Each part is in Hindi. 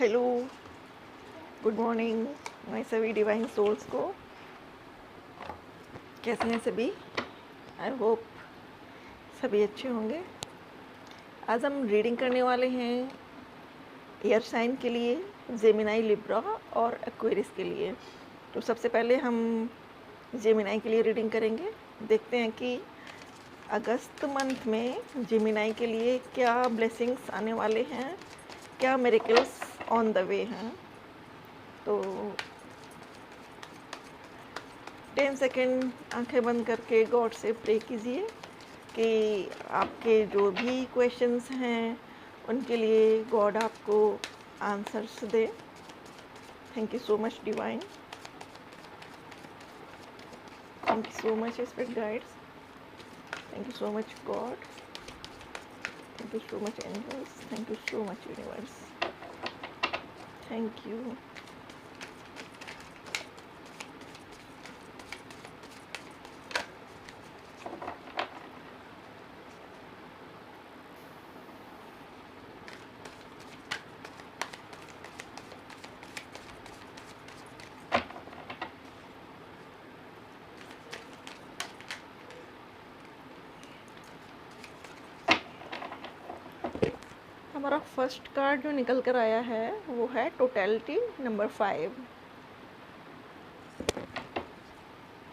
हेलो, गुड मॉर्निंग माय सभी डिवाइन सोल्स को। कैसे हैं सभी? आई होप सभी अच्छे होंगे। आज हम रीडिंग करने वाले हैं एयर साइन के लिए, जेमिनाई, लिब्रा और एक्वेरियस के लिए। तो सबसे पहले हम जेमिनाई के लिए रीडिंग करेंगे। देखते हैं कि अगस्त मंथ में जेमिनाई के लिए क्या ब्लेसिंग्स आने वाले हैं, क्या मिरेकल्स ऑन द वे हैं। तो 10 सेकेंड आंखें बंद करके गॉड से प्रे कीजिए कि आपके जो भी क्वेश्चंस हैं उनके लिए गॉड आपको आंसर्स दे। Thank you so much divine, thank you so much spirit guides, thank you so much God, thank you so much angels, thank you so much universe, thank you. हमारा फर्स्ट कार्ड जो निकल कर आया है वो है टोटलिटी नंबर 5।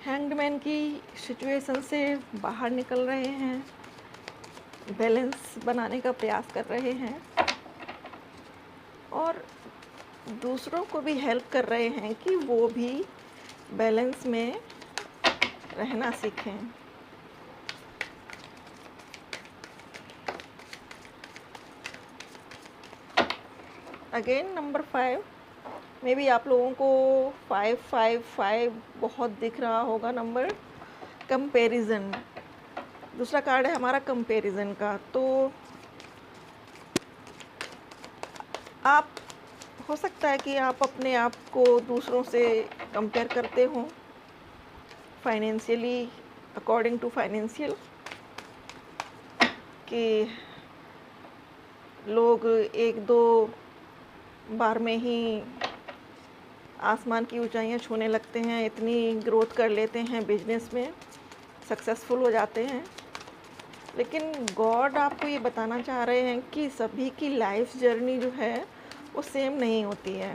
हैंग्ड मैन की सिचुएशन से बाहर निकल रहे हैं, बैलेंस बनाने का प्रयास कर रहे हैं और दूसरों को भी हेल्प कर रहे हैं कि वो भी बैलेंस में रहना सीखें। अगेन नंबर 5, मे बी आप लोगों को 555 बहुत दिख रहा होगा नंबर। कंपैरिजन, दूसरा कार्ड है हमारा कंपैरिजन का। तो आप, हो सकता है कि आप अपने आप को दूसरों से कंपेयर करते हो फाइनेंशियली, अकॉर्डिंग टू फाइनेंशियल, कि लोग एक दो बार में ही आसमान की ऊंचाइयां छूने लगते हैं, इतनी ग्रोथ कर लेते हैं बिजनेस में, सक्सेसफुल हो जाते हैं। लेकिन गॉड आपको ये बताना चाह रहे हैं कि सभी की लाइफ जर्नी जो है वो सेम नहीं होती है,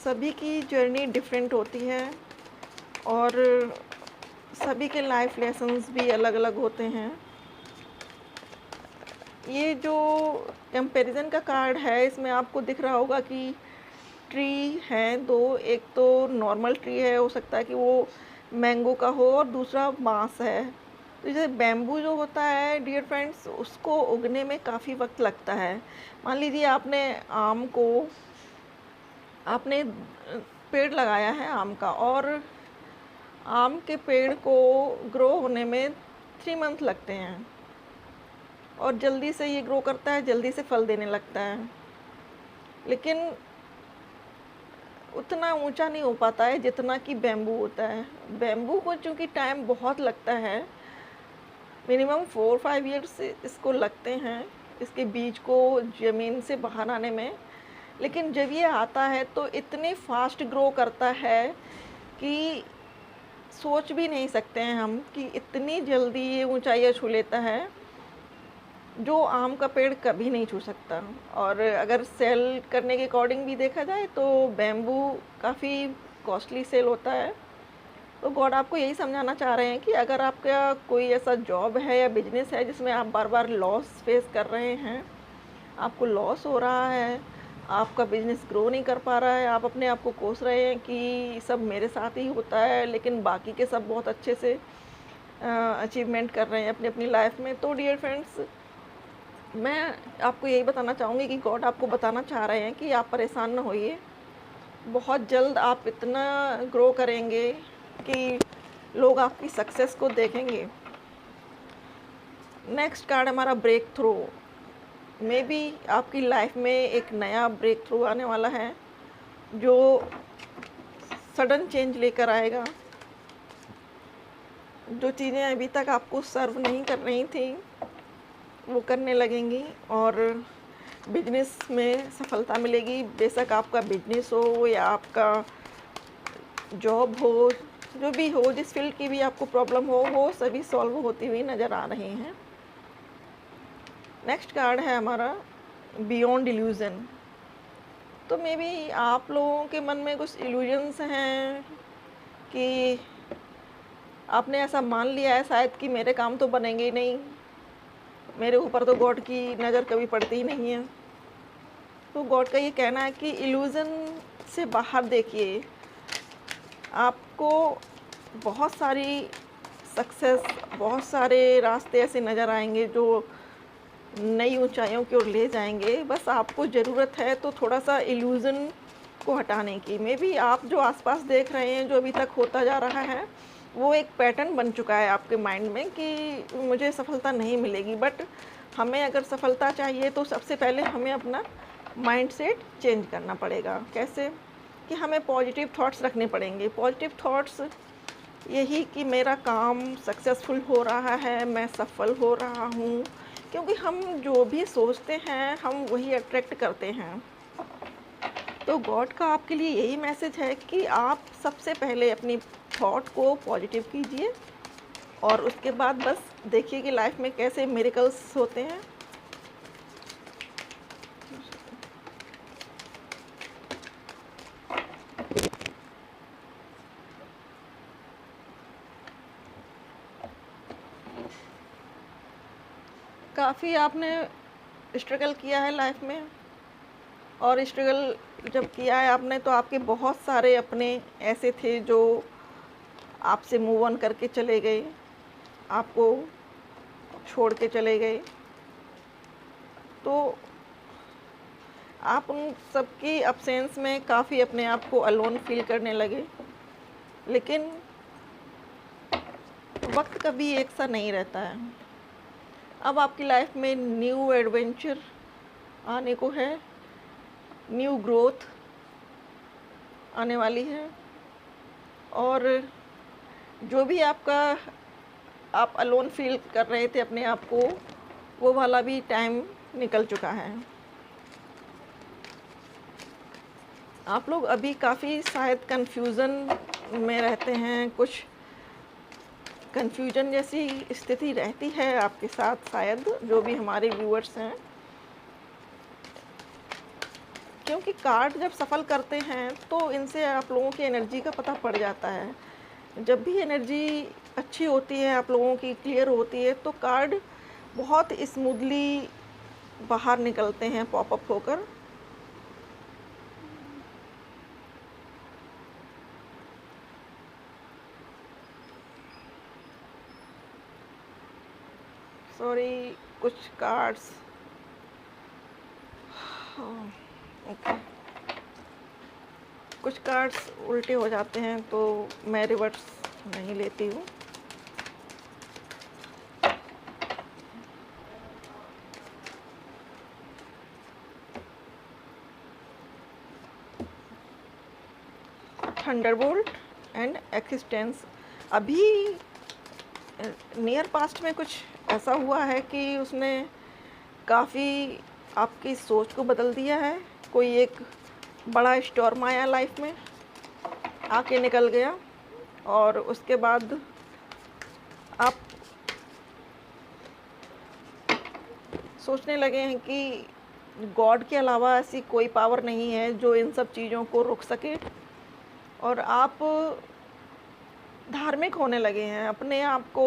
सभी की जर्नी डिफरेंट होती है और सभी के लाइफ लेसन्स भी अलग अलग होते हैं। ये जो कंपैरिजन का कार्ड है इसमें आपको दिख रहा होगा कि ट्री हैं दो, एक तो नॉर्मल ट्री है, हो सकता है कि वो मैंगो का हो, और दूसरा बांस है। तो जैसे बैम्बू जो होता है डियर फ्रेंड्स, उसको उगने में काफ़ी वक्त लगता है। मान लीजिए आपने पेड़ लगाया है आम का, और आम के पेड़ को ग्रो होने में 3 मंथ लगते हैं और जल्दी से ये ग्रो करता है, जल्दी से फल देने लगता है, लेकिन उतना ऊंचा नहीं हो पाता है जितना कि बैम्बू होता है। बैम्बू को चूँकि टाइम बहुत लगता है, मिनिमम 4-5 ईयर्स इसको लगते हैं इसके बीज को ज़मीन से बाहर आने में, लेकिन जब ये आता है तो इतने फास्ट ग्रो करता है कि सोच भी नहीं सकते हैं हम कि इतनी जल्दी ये ऊंचाइयाँ छू लेता है, जो आम का पेड़ कभी नहीं छू सकता। और अगर सेल करने के अकॉर्डिंग भी देखा जाए तो बैम्बू काफ़ी कॉस्टली सेल होता है। तो गॉड आपको यही समझाना चाह रहे हैं कि अगर आपका कोई ऐसा जॉब है या बिजनेस है जिसमें आप बार बार लॉस फेस कर रहे हैं, आपको लॉस हो रहा है, आपका बिजनेस ग्रो नहीं कर पा रहा है, आप अपने आप को कोस रहे हैं कि सब मेरे साथ ही होता है, लेकिन बाकी के सब बहुत अच्छे से अचीवमेंट कर रहे हैं अपनी अपनी लाइफ में। तो डियर फ्रेंड्स, मैं आपको यही बताना चाहूँगी कि गॉड आपको बताना चाह रहे हैं कि आप परेशान ना होइए, बहुत जल्द आप इतना ग्रो करेंगे कि लोग आपकी सक्सेस को देखेंगे। नेक्स्ट कार्ड हमारा ब्रेक थ्रू। मे बी आपकी लाइफ में एक नया ब्रेक थ्रू आने वाला है जो सडन चेंज लेकर आएगा। जो चीज़ें अभी तक आपको सर्व नहीं कर रही थी वो करने लगेंगी, और बिजनेस में सफलता मिलेगी। बेशक आपका बिजनेस हो या आपका जॉब हो, जो भी हो, जिस फील्ड की भी आपको प्रॉब्लम हो, वो सभी सॉल्व होती हुई नज़र आ रही हैं। नेक्स्ट कार्ड है हमारा बियॉन्ड इल्यूज़न। तो मे बी आप लोगों के मन में कुछ इल्यूजन्स हैं कि आपने ऐसा मान लिया है शायद कि मेरे काम तो बनेंगे ही नहीं, मेरे ऊपर तो गॉड की नज़र कभी पड़ती ही नहीं है। तो गॉड का ये कहना है कि इल्यूज़न से बाहर देखिए, आपको बहुत सारी सक्सेस, बहुत सारे रास्ते ऐसे नज़र आएंगे जो नई ऊंचाइयों की ओर ले जाएंगे। बस आपको ज़रूरत है तो थोड़ा सा इल्यूज़न को हटाने की। मे बी आप जो आसपास देख रहे हैं, जो अभी तक होता जा रहा है, वो एक पैटर्न बन चुका है आपके माइंड में कि मुझे सफलता नहीं मिलेगी। बट हमें अगर सफलता चाहिए तो सबसे पहले हमें अपना माइंडसेट चेंज करना पड़ेगा। कैसे? कि हमें पॉजिटिव थॉट्स रखने पड़ेंगे। पॉजिटिव थॉट्स यही कि मेरा काम सक्सेसफुल हो रहा है, मैं सफल हो रहा हूँ, क्योंकि हम जो भी सोचते हैं हम वही अट्रैक्ट करते हैं। तो गॉड का आपके लिए यही मैसेज है कि आप सबसे पहले अपनी थॉट को पॉजिटिव कीजिए और उसके बाद बस देखिए कि लाइफ में कैसे मिरेकल्स होते हैं। काफ़ी आपने स्ट्रगल किया है लाइफ में, और स्ट्रगल जब किया है आपने तो आपके बहुत सारे अपने ऐसे थे जो आपसे मूव ऑन करके चले गए, आपको छोड़ के चले गए। तो आप उन सबकी अब्सेंस में काफ़ी अपने आप को अलोन फील करने लगे। लेकिन वक्त कभी एक सा नहीं रहता है। अब आपकी लाइफ में न्यू एडवेंचर आने को है, न्यू ग्रोथ आने वाली है, और जो भी आपका आप अलोन फील कर रहे थे अपने आप को, वो वाला भी टाइम निकल चुका है। आप लोग अभी काफ़ी शायद कन्फ्यूज़न में रहते हैं, कुछ कन्फ्यूजन जैसी स्थिति रहती है आपके साथ शायद, जो भी हमारे व्यूअर्स हैं। क्योंकि कार्ड जब सफल करते हैं तो इनसे आप लोगों की एनर्जी का पता पड़ जाता है। जब भी एनर्जी अच्छी होती है, आप लोगों की क्लियर होती है, तो कार्ड बहुत स्मूथली बाहर निकलते हैं पॉपअप होकर। सॉरी, कुछ कार्ड्स ओके, कुछ कार्ड्स उल्टे हो जाते हैं तो मैं रिवर्स नहीं लेती हूँ। Thunderbolt and existence. अभी नियर पास्ट में कुछ ऐसा हुआ है कि उसने काफ़ी आपकी सोच को बदल दिया है। कोई एक बड़ा स्टॉर्म आया लाइफ में, आके निकल गया, और उसके बाद आप सोचने लगे हैं कि गॉड के अलावा ऐसी कोई पावर नहीं है जो इन सब चीज़ों को रोक सके, और आप धार्मिक होने लगे हैं, अपने आप को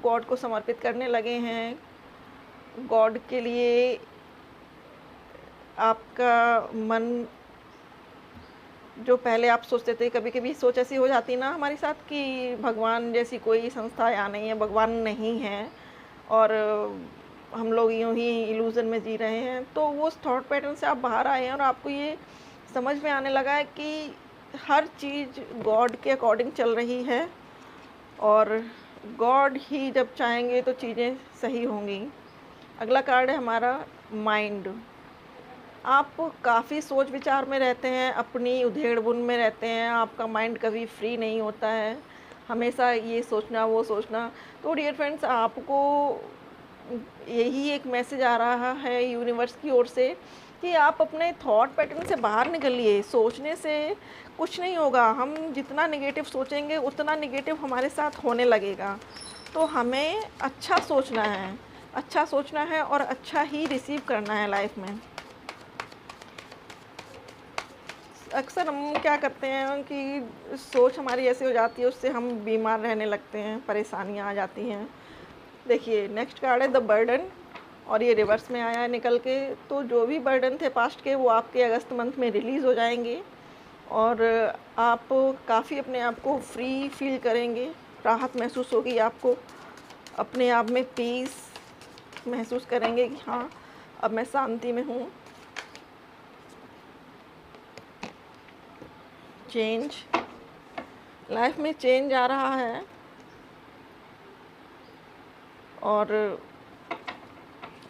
गॉड को समर्पित करने लगे हैं। गॉड के लिए आपका मन, जो पहले आप सोचते थे, कभी कभी सोच ऐसी हो जाती ना हमारे साथ कि भगवान जैसी कोई संस्था या नहीं है, भगवान नहीं है, और हम लोग यूँ ही इल्यूज़न में जी रहे हैं। तो वो उस थॉट पैटर्न से आप बाहर आए हैं और आपको ये समझ में आने लगा है कि हर चीज़ गॉड के अकॉर्डिंग चल रही है, और गॉड ही जब चाहेंगे तो चीज़ें सही होंगी। अगला कार्ड है हमारा माइंड। आप काफ़ी सोच विचार में रहते हैं, अपनी उधेड़-बुन में रहते हैं, आपका माइंड कभी फ्री नहीं होता है, हमेशा ये सोचना वो सोचना। तो डियर फ्रेंड्स, आपको यही एक मैसेज आ रहा है यूनिवर्स की ओर से कि आप अपने थॉट पैटर्न से बाहर निकलिए। सोचने से कुछ नहीं होगा, हम जितना नेगेटिव सोचेंगे उतना नेगेटिव हमारे साथ होने लगेगा। तो हमें अच्छा सोचना है और अच्छा ही रिसीव करना है लाइफ में। अक्सर हम क्या करते हैं कि सोच हमारी ऐसी हो जाती है, उससे हम बीमार रहने लगते हैं, परेशानियाँ आ जाती हैं। देखिए नेक्स्ट कार्ड है द बर्डन, और ये रिवर्स में आया है निकल के। तो जो भी बर्डन थे पास्ट के, वो आपके अगस्त मंथ में रिलीज़ हो जाएंगे और आप काफ़ी अपने आप को फ्री फील करेंगे, राहत महसूस होगी आपको, अपने आप में पीस महसूस करेंगे कि हाँ अब मैं शांति में हूँ। चेंज, लाइफ में चेंज आ रहा है और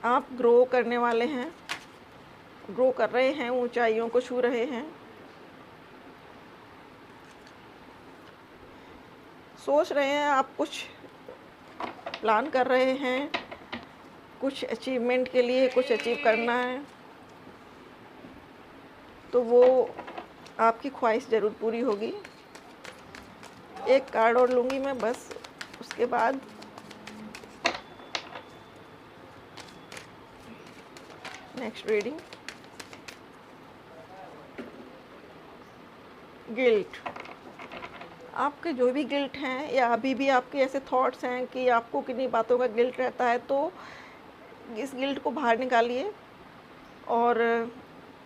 आप ग्रो करने वाले हैं, ग्रो कर रहे हैं, ऊंचाइयों को छू रहे हैं। सोच रहे हैं आप, कुछ प्लान कर रहे हैं, कुछ अचीवमेंट के लिए कुछ अचीव करना है, तो वो आपकी ख्वाहिश ज़रूर पूरी होगी। एक कार्ड और लूँगी मैं बस, उसके बाद नेक्स्ट रीडिंग। गिल्ट, आपके जो भी गिल्ट हैं या अभी भी आपके ऐसे थॉट्स हैं कि आपको किन्हीं बातों का गिल्ट रहता है, तो इस गिल्ट को बाहर निकालिए और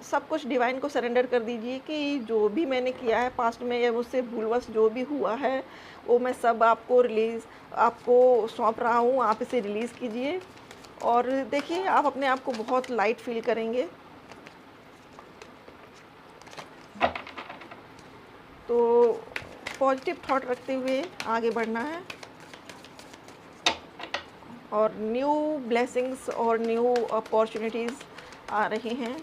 सब कुछ डिवाइन को सरेंडर कर दीजिए कि जो भी मैंने किया है पास्ट में या मुझसे भूलवश जो भी हुआ है, वो मैं सब आपको सौंप रहा हूँ। आप इसे रिलीज़ कीजिए और देखिए आप अपने आप को बहुत लाइट फील करेंगे। तो पॉजिटिव थॉट रखते हुए आगे बढ़ना है और न्यू ब्लेसिंग्स और न्यू अपॉर्चुनिटीज़ आ रही हैं।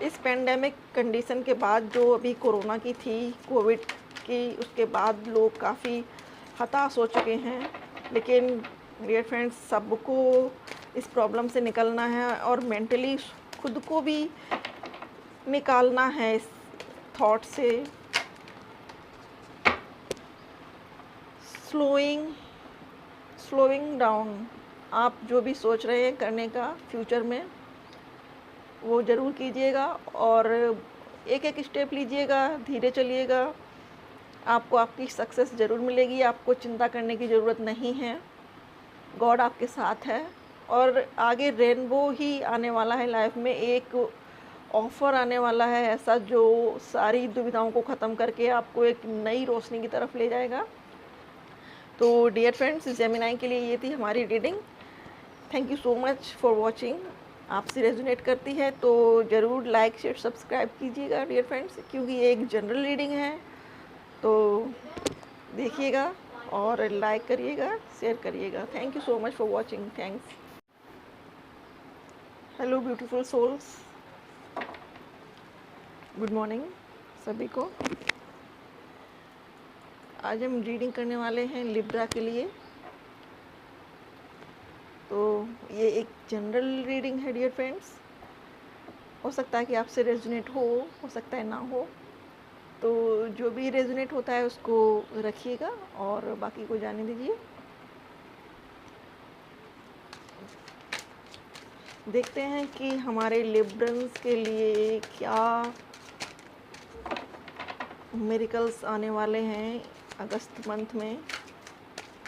इस पेंडेमिक कंडीशन के बाद, जो अभी कोरोना की थी, कोविड की, उसके बाद लोग काफ़ी हताश हो चुके हैं, लेकिन डियर फ्रेंड्स सबको इस प्रॉब्लम से निकलना है और मेंटली खुद को भी निकालना है इस थॉट से। स्लोइंग डाउन, आप जो भी सोच रहे हैं करने का फ्यूचर में, वो ज़रूर कीजिएगा और एक एक स्टेप लीजिएगा, धीरे चलिएगा, आपको आपकी सक्सेस ज़रूर मिलेगी। आपको चिंता करने की ज़रूरत नहीं है, गॉड आपके साथ है और आगे रेनबो ही आने वाला है लाइफ में। एक ऑफ़र आने वाला है ऐसा जो सारी दुविधाओं को ख़त्म करके आपको एक नई रोशनी की तरफ ले जाएगा। तो डियर फ्रेंड्स, जेमिनाई के लिए ये थी हमारी reading. Thank you so much for watching. आपसे रेजोनेट करती है तो ज़रूर लाइक शेयर सब्सक्राइब कीजिएगा डियर फ्रेंड्स, क्योंकि ये एक जनरल रीडिंग है। तो देखिएगा और लाइक करिएगा, शेयर करिएगा। Thank you so much for watching. Thanks. Hello beautiful souls, good morning सभी को। आज हम रीडिंग करने वाले हैं लिब्रा के लिए। तो ये एक जनरल रीडिंग है डियर फ्रेंड्स, हो सकता है कि आपसे रेजोनेट हो सकता है ना हो। तो जो भी रेजोनेट होता है उसको रखिएगा और बाकी को जाने दीजिए। देखते हैं कि हमारे लिब्रन्स के लिए क्या मिरेकल्स आने वाले हैं अगस्त मंथ में,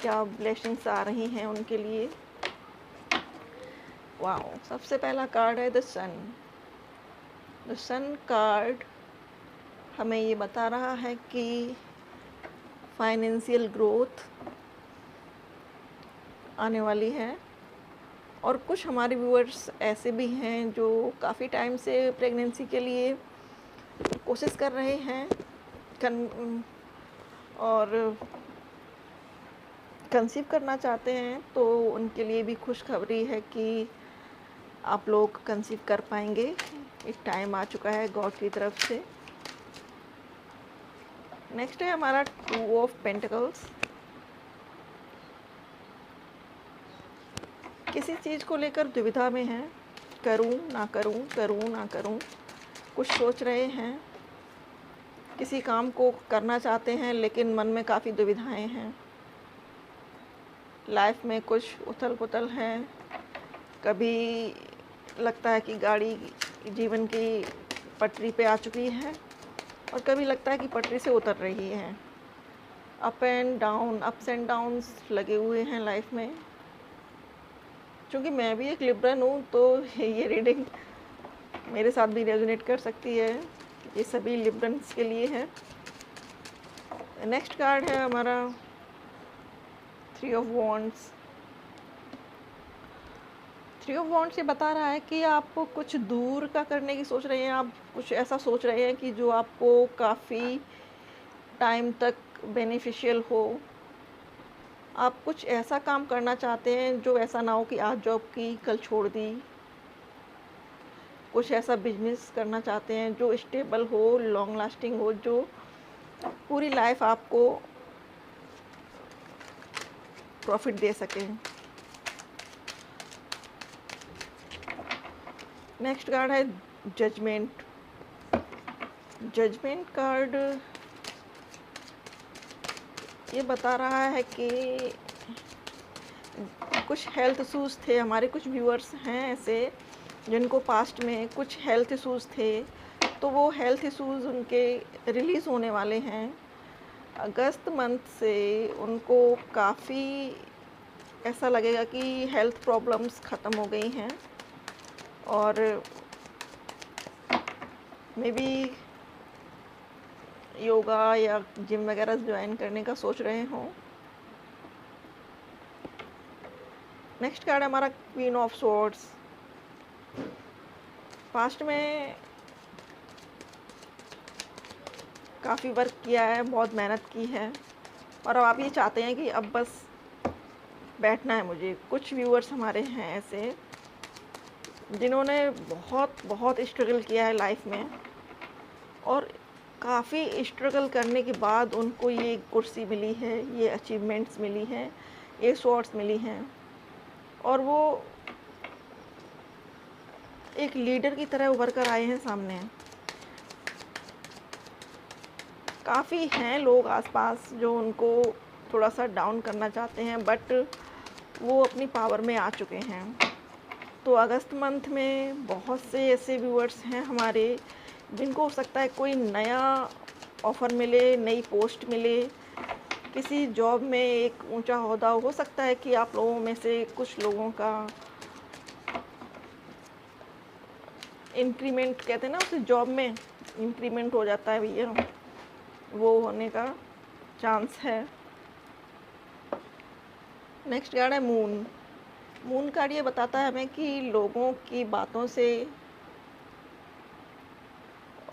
क्या ब्लेसिंग्स आ रही हैं उनके लिए। वाओ, सबसे पहला कार्ड है the sun. The sun card हमें ये बता रहा है कि फाइनेंशियल ग्रोथ आने वाली है और कुछ हमारे व्यूअर्स ऐसे भी हैं जो काफ़ी टाइम से प्रेगनेंसी के लिए कोशिश कर रहे हैं और कंसीव करना चाहते हैं। तो उनके लिए भी खुशखबरी है कि आप लोग कंसीव कर पाएंगे। एक टाइम आ चुका है गॉड की तरफ से। नेक्स्ट है हमारा 2 ऑफ पेंटिकल्स। किसी चीज़ को लेकर दुविधा में हैं, करूँ ना करूँ, करूँ ना करूँ, कुछ सोच रहे हैं। किसी काम को करना चाहते हैं लेकिन मन में काफ़ी दुविधाएं हैं। लाइफ में कुछ उथल-पुथल है। कभी लगता है कि गाड़ी जीवन की पटरी पे आ चुकी है और कभी लगता है कि पटरी से उतर रही है। अप्स एंड डाउन्स लगे हुए हैं लाइफ में। चूँकि मैं भी एक लिब्रन हूँ तो ये रीडिंग मेरे साथ भी रेजोनेट कर सकती है। ये सभी लिब्रन्स के लिए है। नेक्स्ट कार्ड है हमारा 3 ऑफ वॉन्ड्स। 3 ऑफ वॉन्ड्स ये बता रहा है कि आप कुछ दूर का करने की सोच रहे हैं। आप कुछ ऐसा सोच रहे हैं कि जो आपको काफ़ी टाइम तक बेनिफिशियल हो। आप कुछ ऐसा काम करना चाहते हैं जो ऐसा ना हो कि आज जॉब की कल छोड़ दी। कुछ ऐसा बिजनेस करना चाहते हैं जो स्टेबल हो, लॉन्ग लास्टिंग हो, जो पूरी लाइफ आपको प्रॉफिट दे सके। नेक्स्ट कार्ड है जजमेंट। जजमेंट कार्ड ये बता रहा है कि कुछ हेल्थ इशूज़ थे। हमारे कुछ व्यूअर्स हैं ऐसे जिनको पास्ट में कुछ हेल्थ इशूज़ थे, तो वो हेल्थ इशूज़ उनके रिलीज़ होने वाले हैं। अगस्त मंथ से उनको काफ़ी ऐसा लगेगा कि हेल्थ प्रॉब्लम्स ख़त्म हो गई हैं और मे बी योगा या जिम वगैरह ज्वाइन करने का सोच रहे हों। नेक्स्ट कार्ड है हमारा क्वीन ऑफ स्वॉर्ड्स। पास्ट में काफ़ी वर्क किया है, बहुत मेहनत की है और अब आप ये चाहते हैं कि अब बस बैठना है मुझे। कुछ व्यूअर्स हमारे हैं ऐसे जिन्होंने बहुत स्ट्रगल किया है लाइफ में और काफ़ी स्ट्रगल करने के बाद उनको ये कुर्सी मिली है, ये अचीवमेंट्स मिली हैं, ये स्वॉर्ड्स मिली हैं और वो एक लीडर की तरह उभर कर आए हैं सामने। काफ़ी हैं लोग आसपास जो उनको थोड़ा सा डाउन करना चाहते हैं, बट वो अपनी पावर में आ चुके हैं। तो अगस्त मंथ में बहुत से ऐसे व्यूअर्स हैं हमारे जिनको हो सकता है कोई नया ऑफ़र मिले, नई पोस्ट मिले, किसी जॉब में एक ऊंचा ओहदा हो सकता है कि आप लोगों में से कुछ लोगों का इंक्रीमेंट कहते हैं ना, उस जॉब में इंक्रीमेंट हो जाता है भैया, वो होने का चांस है। नेक्स्ट कार्ड है मून। मून कार्ड ये बताता है हमें कि लोगों की बातों से,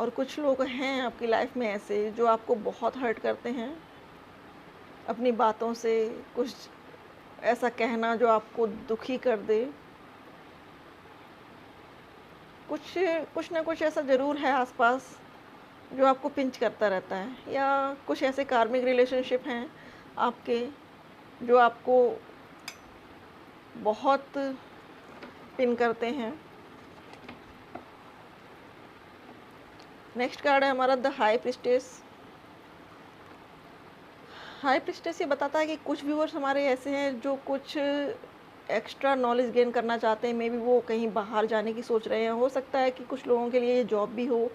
और कुछ लोग हैं आपकी लाइफ में ऐसे जो आपको बहुत हर्ट करते हैं अपनी बातों से, कुछ ऐसा कहना जो आपको दुखी कर दे। कुछ ना कुछ ऐसा ज़रूर है आसपास जो आपको पिंच करता रहता है, या कुछ ऐसे कार्मिक रिलेशनशिप हैं आपके जो आपको बहुत पिन करते हैं। नेक्स्ट कार्ड है हमारा the high priestess. High priestess ये बताता है कि कुछ व्यूअर्स हमारे ऐसे हैं जो कुछ एक्स्ट्रा नॉलेज गेन करना चाहते हैं। मे बी वो कहीं बाहर जाने की सोच रहे हैं। हो सकता है कि कुछ लोगों के लिए ये जॉब भी हो,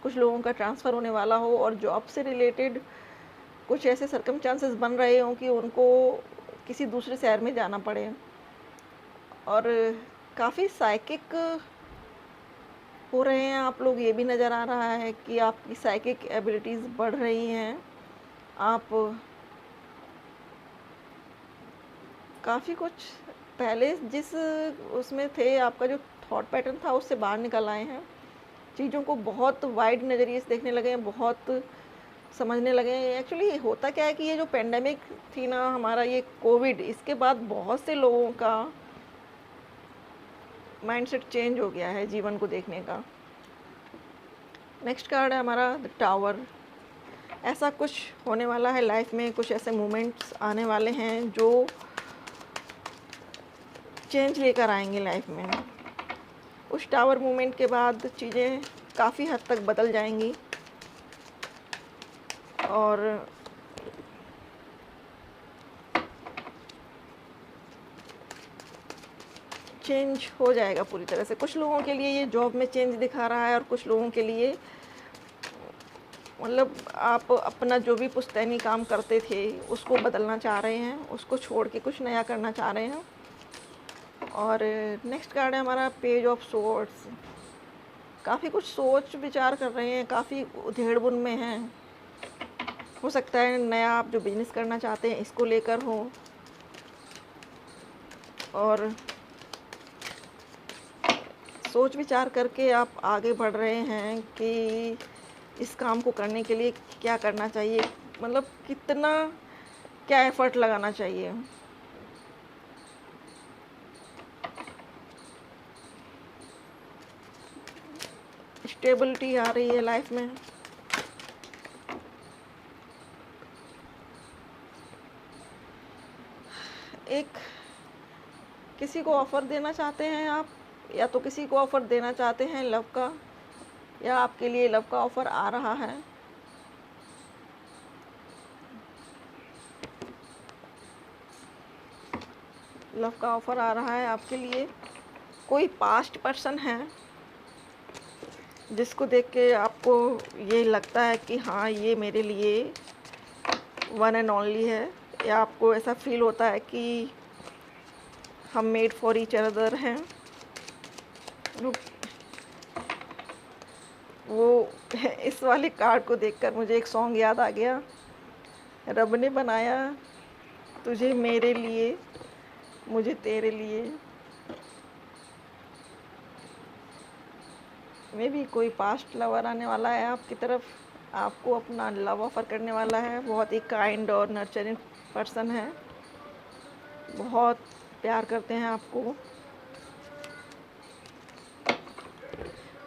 कुछ लोगों का ट्रांसफ़र होने वाला हो और जॉब से रिलेटेड कुछ ऐसे सर्कमस्टांसेस बन रहे हों कि उनको किसी दूसरे शहर में जाना पड़े। और काफ़ी साइकिक हो रहे हैं आप लोग, ये भी नज़र आ रहा है कि आपकी साइकिक एबिलिटीज़ बढ़ रही हैं। आप काफ़ी कुछ पहले जिस उसमें थे, आपका जो थॉट पैटर्न था उससे बाहर निकल आए हैं। चीज़ों को बहुत वाइड नज़रिए से देखने लगे हैं, बहुत समझने लगे हैं। एक्चुअली होता क्या है कि ये जो पेंडेमिक थी ना हमारा, ये कोविड, इसके बाद बहुत से लोगों का माइंडसेट चेंज हो गया है जीवन को देखने का। नेक्स्ट कार्ड है हमारा द टावर। ऐसा कुछ होने वाला है लाइफ में, कुछ ऐसे मोमेंट्स आने वाले हैं जो चेंज लेकर आएंगे लाइफ में। उस टावर मूवमेंट के बाद चीज़ें काफ़ी हद तक बदल जाएंगी और चेंज हो जाएगा पूरी तरह से। कुछ लोगों के लिए ये जॉब में चेंज दिखा रहा है और कुछ लोगों के लिए मतलब आप अपना जो भी पुश्तैनी काम करते थे उसको बदलना चाह रहे हैं, उसको छोड़ के कुछ नया करना चाह रहे हैं। और नेक्स्ट कार्ड है हमारा पेज ऑफ सोर्ड्स। काफ़ी कुछ सोच विचार कर रहे हैं, काफ़ी उधेड़-बुन में हैं। हो सकता है नया आप जो बिज़नेस करना चाहते हैं इसको लेकर हो, और सोच विचार करके आप आगे बढ़ रहे हैं कि इस काम को करने के लिए क्या करना चाहिए, मतलब कितना क्या एफ़र्ट लगाना चाहिए। स्टेबिलिटी आ रही है लाइफ में। एक किसी को ऑफ़र देना चाहते हैं आप, या तो किसी को ऑफ़र देना चाहते हैं लव का, या आपके लिए लव का ऑफ़र आ रहा है। लव का ऑफ़र आ रहा है आपके लिए। कोई पास्ट पर्सन है जिसको देख के आपको ये लगता है कि हाँ ये मेरे लिए वन एंड ओनली है, या आपको ऐसा फील होता है कि हम मेड फॉर ईच अदर हैं। वो इस वाले कार्ड को देखकर मुझे एक सॉन्ग याद आ गया, रब ने बनाया तुझे मेरे लिए, मुझे तेरे लिए। मे भी कोई पास्ट लवर आने वाला है आपकी तरफ, आपको अपना लव ऑफ़र करने वाला है। बहुत ही काइंड और नर्चरिंग पर्सन है, बहुत प्यार करते हैं आपको।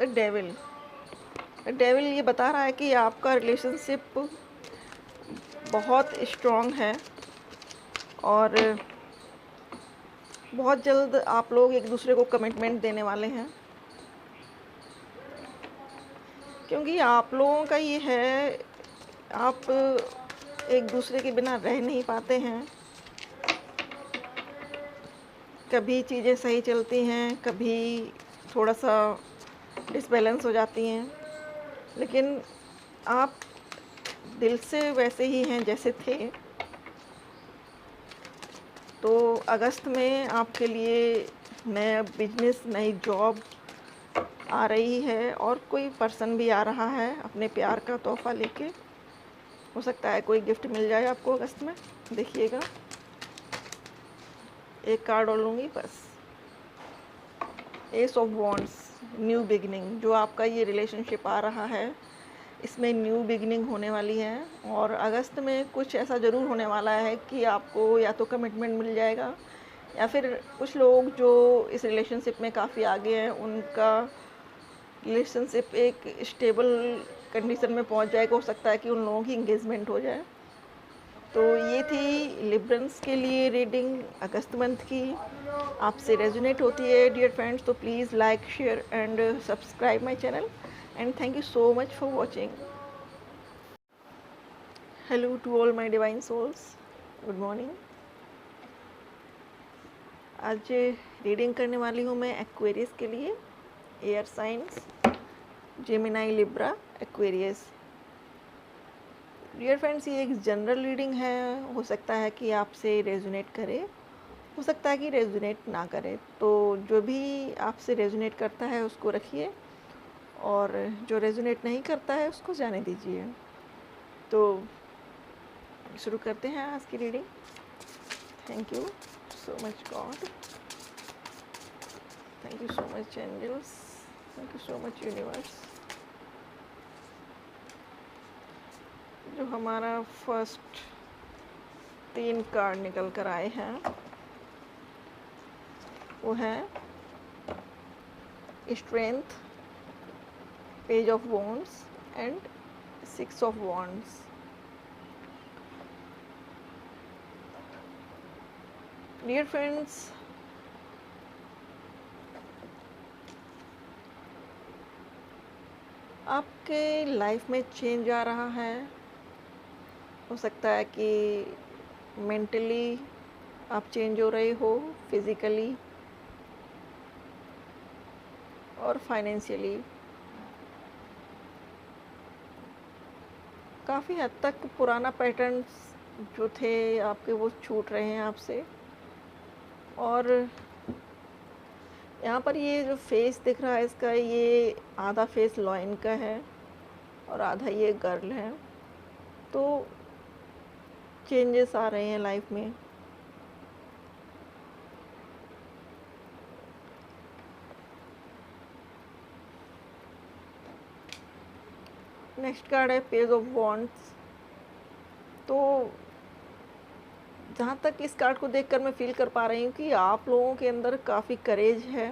डेविल डेविल ये बता रहा है कि आपका रिलेशनशिप बहुत स्ट्रॉन्ग है और बहुत जल्द आप लोग एक दूसरे को कमिटमेंट देने वाले हैं, क्योंकि आप लोगों का ये है, आप एक दूसरे के बिना रह नहीं पाते हैं। कभी चीज़ें सही चलती हैं, कभी थोड़ा सा डिसबैलेंस हो जाती हैं, लेकिन आप दिल से वैसे ही हैं जैसे थे। तो अगस्त में आपके लिए नया बिजनेस, नई जॉब आ रही है और कोई पर्सन भी आ रहा है अपने प्यार का तोहफ़ा लेके। हो सकता है कोई गिफ्ट मिल जाए आपको अगस्त में। देखिएगा, एक कार्ड और लूँगी बस। S of wands, new beginning. जो आपका ये रिलेशनशिप आ रहा है इसमें न्यू बिगनिंग होने वाली है, और अगस्त में कुछ ऐसा ज़रूर होने वाला है कि आपको या तो कमिटमेंट मिल जाएगा, या फिर कुछ लोग जो इस रिलेशनशिप में काफ़ी आगे हैं उनका रिलेशनशिप एक स्टेबल कंडीशन में पहुंच जाएगा। हो सकता है कि उन लोगों की इंगेजमेंट हो जाए। तो ये थी लिब्रंस के लिए रीडिंग अगस्त मंथ की। आपसे रेजोनेट होती है डियर फ्रेंड्स तो please like, share and subscribe my channel, and thank you so much for watching. Hello to all my divine souls. Good morning. आज रीडिंग करने वाली हूँ मैं एक्वेरियस के लिए, air signs Gemini, Libra, Aquarius. Dear friends, ये एक जनरल रीडिंग है। हो सकता है कि आपसे रेजोनेट करे, हो सकता है कि रेजोनेट ना करे। तो जो भी आपसे रेजोनेट करता है उसको रखिए, और जो रेजोनेट नहीं करता है उसको जाने दीजिए। तो शुरू करते हैं आज की reading. Thank you so much God, thank you so much angels, thank you so much universe. जो हमारा फर्स्ट 3 कार्ड निकल कर आए हैं वो है strength, page of wands and 6 of wands. Dear friends, आपके लाइफ में चेंज आ रहा है। हो सकता है कि मेंटली आप चेंज हो रहे हो, फिज़िकली और फाइनेंशियली। काफ़ी हद तक पुराना पैटर्न्स जो थे आपके वो छूट रहे हैं आपसे। और यहाँ पर ये जो फेस दिख रहा है इसका, ये आधा फेस लॉइन का है और आधा ये गर्ल है। तो चेंजेस आ रहे हैं लाइफ में। नेक्स्ट कार्ड है पेज ऑफ वॉन्ड्स। तो जहाँ तक इस कार्ड को देखकर मैं फील कर पा रही हूँ कि आप लोगों के अंदर काफ़ी करेज है,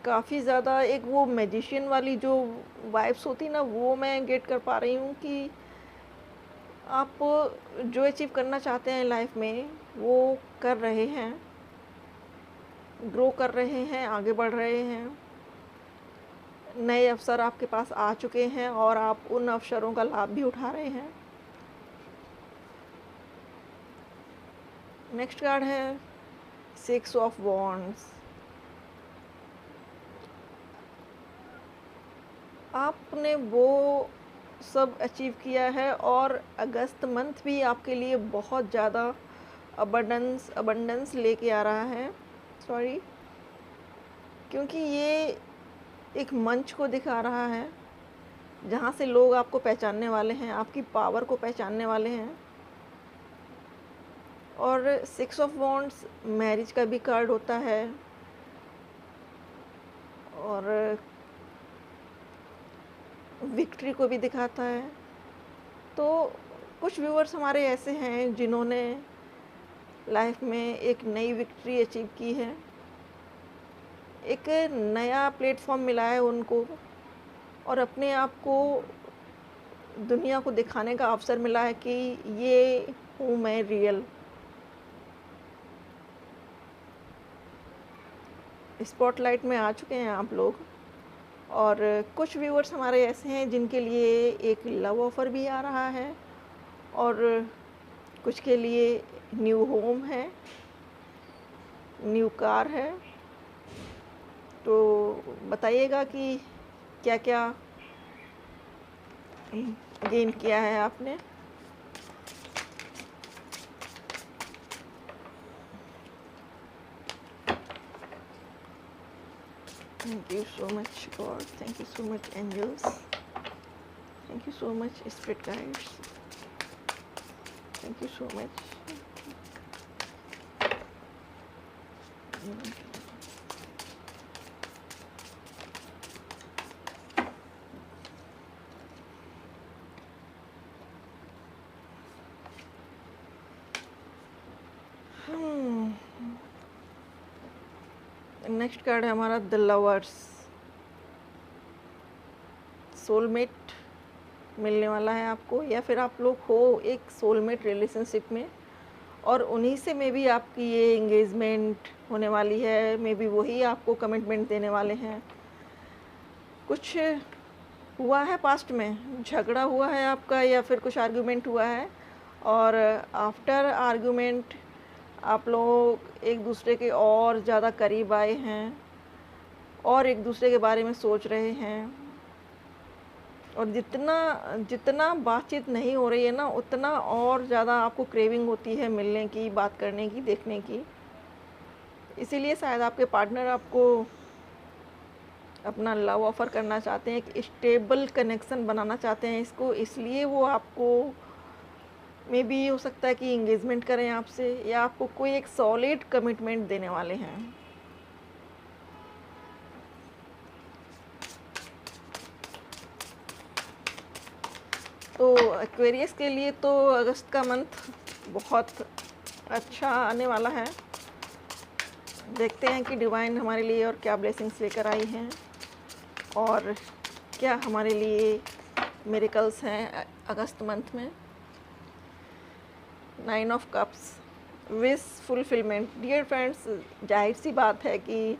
काफ़ी ज़्यादा एक वो मैजिशियन वाली जो वाइब्स होती ना, वो मैं गेट कर पा रही हूँ कि आप जो अचीव करना चाहते हैं लाइफ में वो कर रहे हैं, ग्रो कर रहे हैं, आगे बढ़ रहे हैं। नए अवसर आपके पास आ चुके हैं और आप उन अवसरों का लाभ भी उठा रहे हैं। नेक्स्ट कार्ड है 6 ऑफ वॉन्ड्स। आपने वो सब अचीव किया है और अगस्त मंथ भी आपके लिए बहुत ज़्यादा अबंडेंस लेके आ रहा है। सॉरी, क्योंकि ये एक मंच को दिखा रहा है जहाँ से लोग आपको पहचानने वाले हैं, आपकी पावर को पहचानने वाले हैं। और 6 ऑफ वॉन्ड्स मैरिज का भी कार्ड होता है और विक्ट्री को भी दिखाता है। तो कुछ व्यूअर्स हमारे ऐसे हैं जिन्होंने लाइफ में एक नई विक्ट्री अचीव की है, एक नया प्लेटफॉर्म मिला है उनको और अपने आप को दुनिया को दिखाने का अवसर मिला है कि ये हूँ मैं रियल। स्पॉटलाइट में आ चुके हैं आप लोग। और कुछ व्यूअर्स हमारे ऐसे हैं जिनके लिए एक लव ऑफ़र भी आ रहा है और कुछ के लिए न्यू होम है, न्यू कार है। तो बताइएगा कि क्या क्या गेन किया है आपने। Thank you so much God, thank you so much angels, thank you so much spirit guides, thank you so much. Next card है हमारा द लवर्स। सोलमेट मिलने वाला है आपको, या फिर आप लोग हो एक सोलमेट रिलेशनशिप में और उन्हीं से मे बी आपकी ये एंगेजमेंट होने वाली है। मे बी वही आपको कमिटमेंट देने वाले हैं। कुछ हुआ है पास्ट में, झगड़ा हुआ है आपका या फिर कुछ आर्गुमेंट हुआ है और आफ्टर आर्गुमेंट आप लोग एक दूसरे के और ज़्यादा करीब आए हैं और एक दूसरे के बारे में सोच रहे हैं। और जितना जितना बातचीत नहीं हो रही है ना, उतना और ज़्यादा आपको क्रेविंग होती है मिलने की, बात करने की, देखने की। इसीलिए शायद आपके पार्टनर आपको अपना लव ऑफ़र करना चाहते हैं, एक स्टेबल कनेक्शन बनाना चाहते हैं इसको, इसलिए वो आपको मे बी हो सकता है कि इंगेजमेंट करें आपसे या आपको कोई एक सॉलिड कमिटमेंट देने वाले हैं। तो एक्वेरियस के लिए तो अगस्त का मंथ बहुत अच्छा आने वाला है। देखते हैं कि डिवाइन हमारे लिए और क्या ब्लेसिंग्स लेकर आई हैं और क्या हमारे लिए मिरेकल्स हैं अगस्त मंथ में। 9 of cups, wish fulfilment. Dear friends, जाहिर सी बात है कि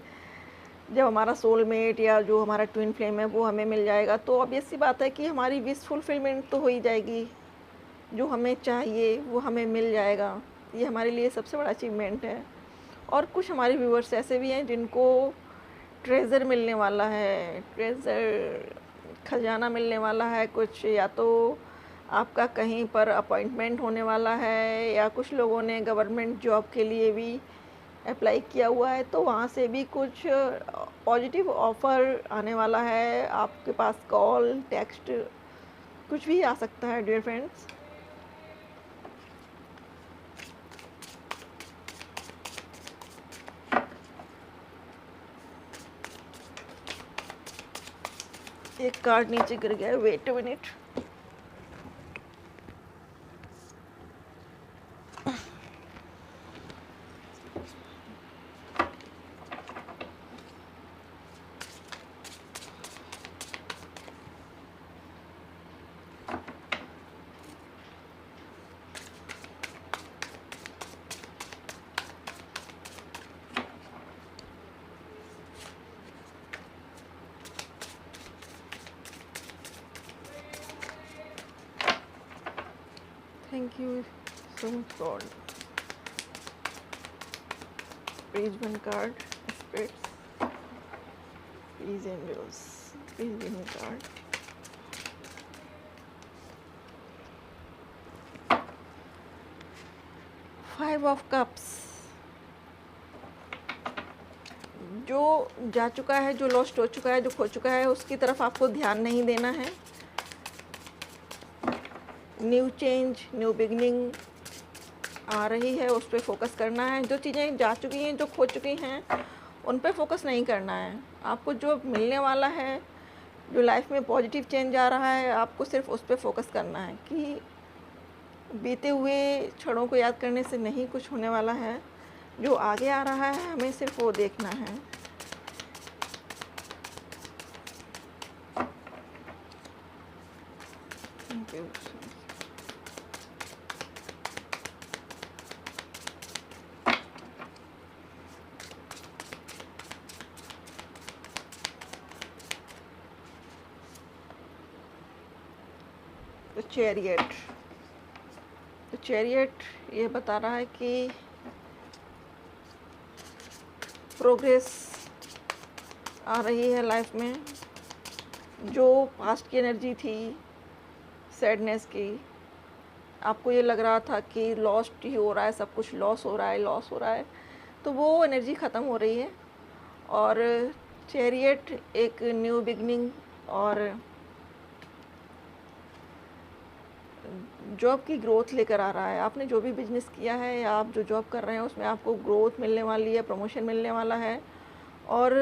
जब हमारा सोलमेट या जो हमारा ट्विन फ्लेम है वो हमें मिल जाएगा, तो ऑब्वियस सी बात है कि हमारी विश फुलफिलमेंट तो हो ही जाएगी। जो हमें चाहिए वो हमें मिल जाएगा। ये हमारे लिए सबसे बड़ा अचीवमेंट है। और कुछ हमारे व्यूअर्स ऐसे भी हैं जिनको ट्रेज़र मिलने वाला है, ट्रेज़र खजाना मिलने वाला है कुछ, या तो आपका कहीं पर अपॉइंटमेंट होने वाला है, या कुछ लोगों ने गवर्नमेंट जॉब के लिए भी अप्लाई किया हुआ है, तो वहाँ से भी कुछ पॉजिटिव ऑफ़र आने वाला है। आपके पास कॉल, टेक्स्ट कुछ भी आ सकता है डियर फ्रेंड्स। एक कार्ड नीचे गिर गया है, wait a minute. Thank you so much God. Please one card, spirits. Please angels. Please give me card. Five of Cups. जो जा चुका है, जो लॉस्ट हो चुका है, जो खो चुका है, उसकी तरफ आपको ध्यान नहीं देना है। न्यू चेंज, न्यू बिगनिंग आ रही है, उस पर फोकस करना है। जो चीज़ें जा चुकी हैं, जो खो चुकी हैं, उन पे फोकस नहीं करना है। आपको जो मिलने वाला है, जो लाइफ में पॉजिटिव चेंज आ रहा है, आपको सिर्फ उस पर फोकस करना है कि बीते हुए क्षणों को याद करने से नहीं कुछ होने वाला है। जो आगे आ रहा है, हमें सिर्फ वो देखना है। चैरियट, तो चैरियट ये बता रहा है कि प्रोग्रेस आ रही है लाइफ में। जो पास्ट की एनर्जी थी सैडनेस की, आपको ये लग रहा था कि लॉस्ट ही हो रहा है, सब कुछ लॉस हो रहा है, लॉस हो रहा है, तो वो एनर्जी ख़त्म हो रही है। और चैरियट एक न्यू बिगनिंग और जॉब की ग्रोथ लेकर आ रहा है। आपने जो भी बिजनेस किया है या आप जो जॉब कर रहे हैं, उसमें आपको ग्रोथ मिलने वाली है, प्रमोशन मिलने वाला है। और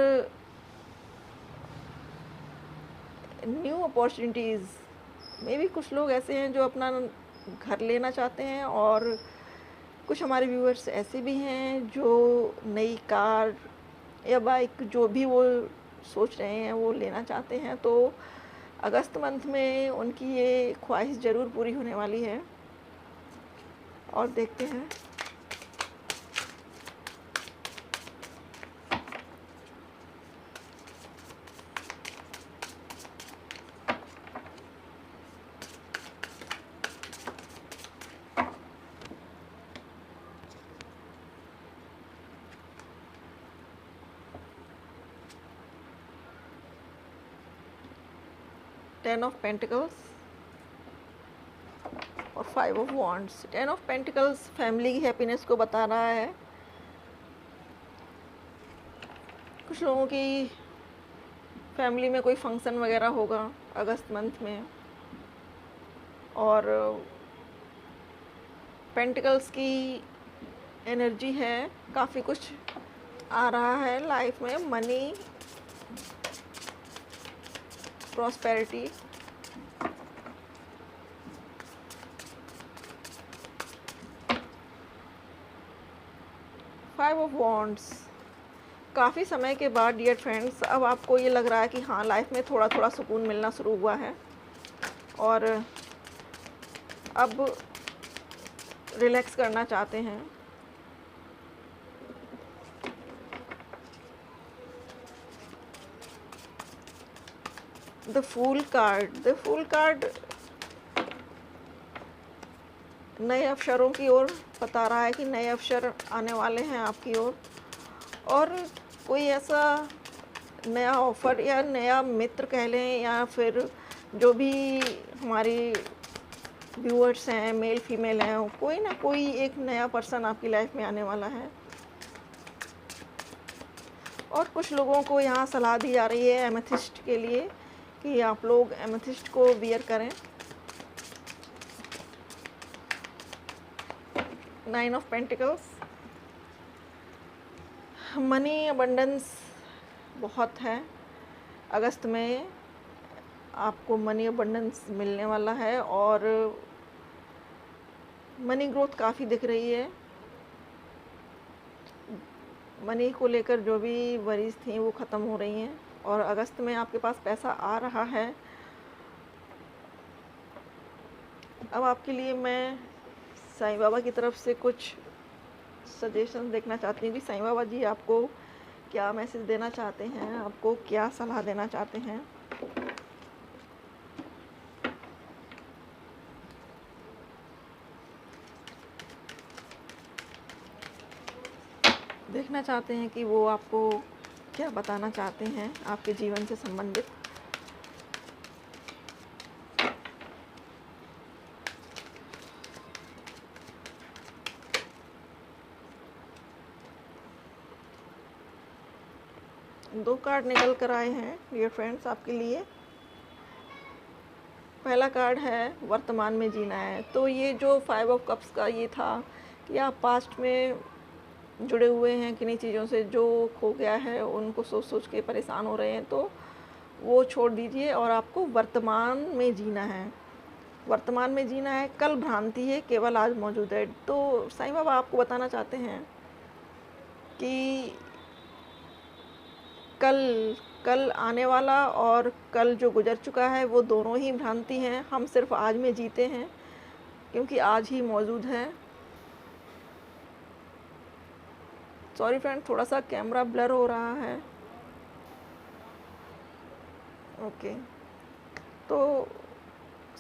न्यू अपॉर्चुनिटीज़ में भी कुछ लोग ऐसे हैं जो अपना घर लेना चाहते हैं, और कुछ हमारे व्यूअर्स ऐसे भी हैं जो नई कार या बाइक जो भी वो सोच रहे हैं वो लेना चाहते हैं। तो अगस्त मंथ में उनकी ये ख्वाहिश ज़रूर पूरी होने वाली है। और देखते हैं। टेन ऑफ पेंटिकल्स और five of wands. Ten of pentacles family की हैप्पीनेस को बता रहा है। कुछ लोगों की फैमिली में कोई फंक्शन वगैरह होगा अगस्त मंथ में। और पेंटिकल्स की एनर्जी है, काफ़ी कुछ आ रहा है लाइफ में, money, prosperity. Five of wands, काफ़ी समय के बाद डियर फ्रेंड्स अब आपको ये लग रहा है कि हाँ लाइफ में थोड़ा थोड़ा सुकून मिलना शुरू हुआ है, और अब रिलैक्स करना चाहते हैं। द फूल कार्ड नए अवसरों की ओर बता रहा है कि नए अवसर आने वाले हैं आपकी ओर, और कोई ऐसा नया ऑफ़र या नया मित्र कह लें, या फिर जो भी हमारी व्यूअर्स हैं, मेल फीमेल हैं, कोई ना कोई एक नया पर्सन आपकी लाइफ में आने वाला है। और कुछ लोगों को यहाँ सलाह दी जा रही है एमेथिस्ट के लिए कि आप लोग एमेथिस्ट को वियर करें। 9 ऑफ पेंटिकल्स, मनी अबंडेंस बहुत है। अगस्त में आपको मनी अबंडेंस मिलने वाला है और मनी ग्रोथ काफ़ी दिख रही है। मनी को लेकर जो भी वरीज थी वो ख़त्म हो रही हैं और अगस्त में आपके पास पैसा आ रहा है। अब आपके लिए मैं साईं बाबा की तरफ से कुछ सजेशन देखना चाहती हूँ कि साईं बाबा जी आपको क्या मैसेज देना चाहते हैं, आपको क्या सलाह देना चाहते हैं। देखना चाहते हैं कि वो आपको क्या बताना चाहते हैं आपके जीवन से संबंधित। दो कार्ड निकल कर आए हैं डियर फ्रेंड्स आपके लिए। पहला कार्ड है वर्तमान में जीना है। तो ये जो 5 ऑफ कप्स का ये था कि आप पास्ट में जुड़े हुए हैं किन्हीं चीज़ों से, जो खो गया है उनको सोच सोच के परेशान हो रहे हैं, तो वो छोड़ दीजिए और आपको वर्तमान में जीना है। वर्तमान में जीना है, कल भ्रांति है, केवल आज मौजूद है। तो साईं बाबा आपको बताना चाहते हैं कि कल आने वाला और कल जो गुजर चुका है वो दोनों ही भ्रांति हैं। हम सिर्फ आज में जीते हैं क्योंकि आज ही मौजूद है। सॉरी फ्रेंड, थोड़ा सा कैमरा ब्लर हो रहा है। ओके, तो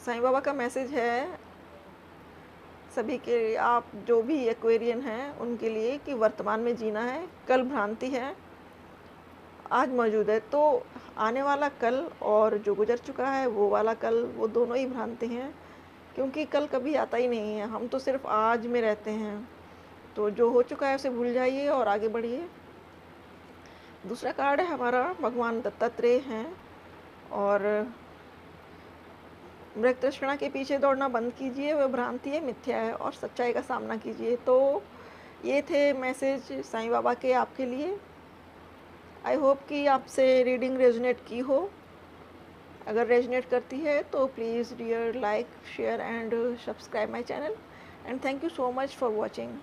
साईं बाबा का मैसेज है सभी के, आप जो भी एक्वेरियन हैं उनके लिए, कि वर्तमान में जीना है, कल भ्रांति है, आज मौजूद है। तो आने वाला कल और जो गुजर चुका है वो वाला कल, वो दोनों ही भ्रांति हैं क्योंकि कल कभी आता ही नहीं है। हम तो सिर्फ आज में रहते हैं। तो जो हो चुका है उसे भूल जाइए और आगे बढ़िए। दूसरा कार्ड है हमारा भगवान दत्तात्रेय हैं, और मृग तृष्णा के पीछे दौड़ना बंद कीजिए, वह भ्रांति है, मिथ्या है, और सच्चाई का सामना कीजिए। तो ये थे मैसेज साईं बाबा के आपके लिए। आई होप कि आपसे रीडिंग रेजोनेट की हो। अगर रेजोनेट करती है तो please dear like, share and subscribe my channel, and thank you so much for watching.